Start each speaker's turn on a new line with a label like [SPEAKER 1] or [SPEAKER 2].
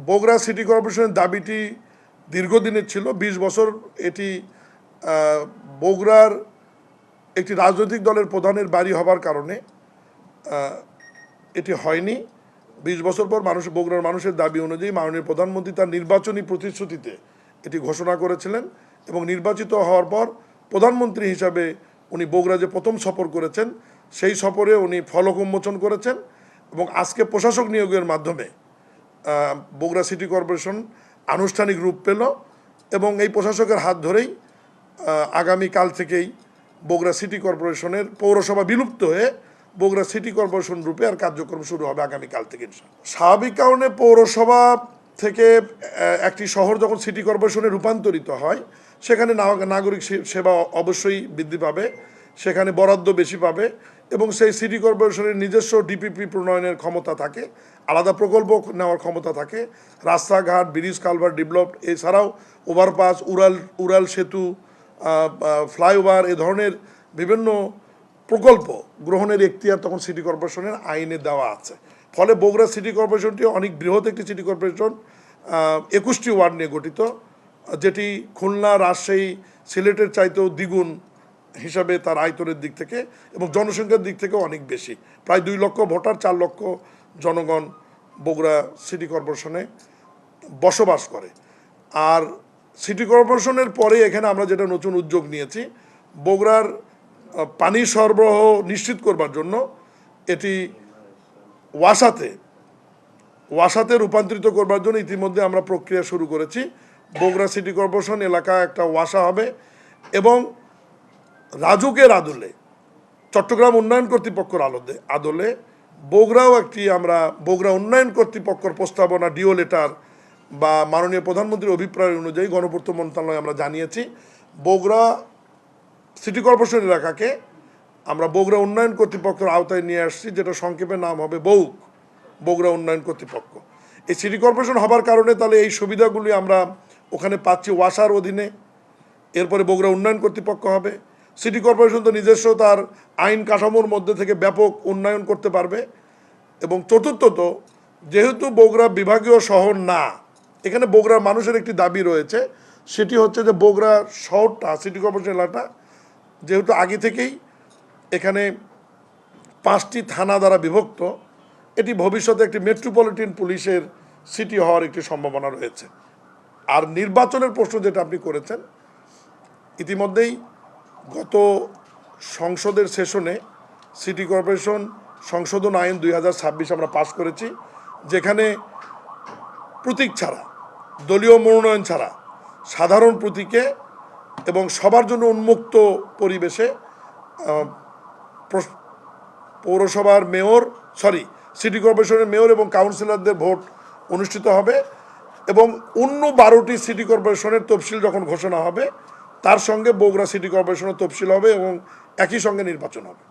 [SPEAKER 1] Bogura city কর্পোরেশনের দাবিটি দীর্ঘদিনের ছিল। ২০ বছর এটি বগুড়ার একটি রাজনৈতিক দলের প্রধানের বাড়ি হবার কারণে এটি হয়নি। ২০ বছর পর বগুড়ার মানুষের দাবি অনুযায়ী মাননীয় প্রধানমন্ত্রী তার নির্বাচনী প্রতিশ্রুতিতে এটি ঘোষণা করেছিলেন এবং নির্বাচিত হওয়ার পর প্রধানমন্ত্রী হিসাবে উনি বগুড়া যে প্রথম সফর করেছেন সেই সফরে উনি ফলক উন্মোচন করেছেন এবং আজকে প্রশাসক নিয়োগের মাধ্যমে বগুড়া সিটি কর্পোরেশন আনুষ্ঠানিক রূপ পেল এবং এই প্রশাসকের হাত ধরেই আগামীকাল থেকেই বগুড়া সিটি কর্পোরেশনের পৌরসভা বিলুপ্ত হয়ে বগুড়া সিটি কর্পোরেশন রূপে আর কার্যক্রম শুরু হবে আগামীকাল থেকে। স্বাভাবিক কারণে পৌরসভা থেকে একটি শহর যখন সিটি কর্পোরেশনে রূপান্তরিত হয় সেখানে নাগরিক সেবা অবশ্যই বৃদ্ধি পাবে, সেখানে বরাদ্দ বেশি পাবে এবং সেই সিটি কর্পোরেশনের নিজস্ব ডিপিপি প্রণয়নের ক্ষমতা থাকে, আলাদা প্রকল্প নেওয়ার ক্ষমতা থাকে, রাস্তাঘাট, ব্রিজ, কালভার্ট ডেভেলপ, এছাড়াও ওভারপাস, উড়াল সেতু, ফ্লাইওভার এ ধরনের বিভিন্ন প্রকল্প গ্রহণের এখতিয়ার তখন সিটি কর্পোরেশনের আইনে দেওয়া আছে। ফলে বগুড়া সিটি কর্পোরেশনটি অনেক বৃহৎ একটি সিটি কর্পোরেশন, 21টি ওয়ার্ড নিয়ে গঠিত, যেটি খুলনা, রাজশাহী, সিলেটের চাইতেও দ্বিগুণ হিসাবে তার আয়তনের দিক থেকে এবং জনসংখ্যার দিক থেকেও অনেক বেশি। প্রায় 2 লক্ষ ভোটার, 4 লক্ষ জনগণ বগুড়া সিটি কর্পোরেশনে বসবাস করে। আর সিটি কর্পোরেশনের পরে এখানে আমরা যেটা নতুন উদ্যোগ নিয়েছি, বগুড়ার পানি সরবরাহ নিশ্চিত করবার জন্য এটি ওয়াসাতে রূপান্তরিত করবার জন্য ইতিমধ্যে আমরা প্রক্রিয়া শুরু করেছি। বগুড়া সিটি কর্পোরেশন এলাকা একটা ওয়াসা হবে এবং রাজুকের আদলে, চট্টগ্রাম উন্নয়ন কর্তৃপক্ষের আদলে বগুড়াও একটি আমরা বগুড়া উন্নয়ন কর্তৃপক্ষের প্রস্তাবনা, ডিও লেটার বা মাননীয় প্রধানমন্ত্রীর অভিপ্রায় অনুযায়ী গণপূর্ত মন্ত্রণালয়ে আমরা জানিয়েছি বগুড়া সিটি কর্পোরেশন এলাকাকে আমরা বগুড়া উন্নয়ন কর্তৃপক্ষের আওতায় নিয়ে আসছি, যেটা সংক্ষেপে নাম হবে বগুড়া উন্নয়ন কর্তৃপক্ষ। এই সিটি কর্পোরেশন হবার কারণে তাহলে এই সুবিধাগুলি আমরা ওখানে পাচ্ছি ওয়াসার অধীনে, এরপরে বগুড়া উন্নয়ন কর্তৃপক্ষ হবে। সিটি কর্পোরেশন তো নিজস্ব তার আইন কাঠামোর মধ্যে থেকে ব্যাপক উন্নয়ন করতে পারবে এবং চতুর্থত, যেহেতু বগুড়া বিভাগীয় শহর না, এখানে বগুড়ার মানুষের একটি দাবি রয়েছে, সেটি হচ্ছে যে বগুড়া শহরটা, সিটি কর্পোরেশন এলাকাটা যেহেতু আগে থেকেই এখানে 5টি থানা দ্বারা বিভক্ত, এটি ভবিষ্যতে একটি মেট্রোপলিটন পুলিশের সিটি হওয়ার একটি সম্ভাবনা রয়েছে। আর নির্বাচনের প্রশ্ন যেটা আপনি করেছেন, ইতিমধ্যেই গত সংসদের সেশনে সিটি কর্পোরেশন সংশোধন আইন 2026 আমরা পাস করেছি, যেখানে প্রতীক ছাড়া, দলীয় মনোনয়ন ছাড়া সাধারণ প্রতীকে এবং সবার জন্য উন্মুক্ত পরিবেশে সিটি কর্পোরেশনের মেয়র এবং কাউন্সিলরদের ভোট অনুষ্ঠিত হবে এবং অন্য 12টি সিটি কর্পোরেশনের তফসিল যখন ঘোষণা হবে তার সঙ্গে বগুড়া সিটি কর্পোরেশনের তফসিল হবে এবং একই সঙ্গে নির্বাচন হবে।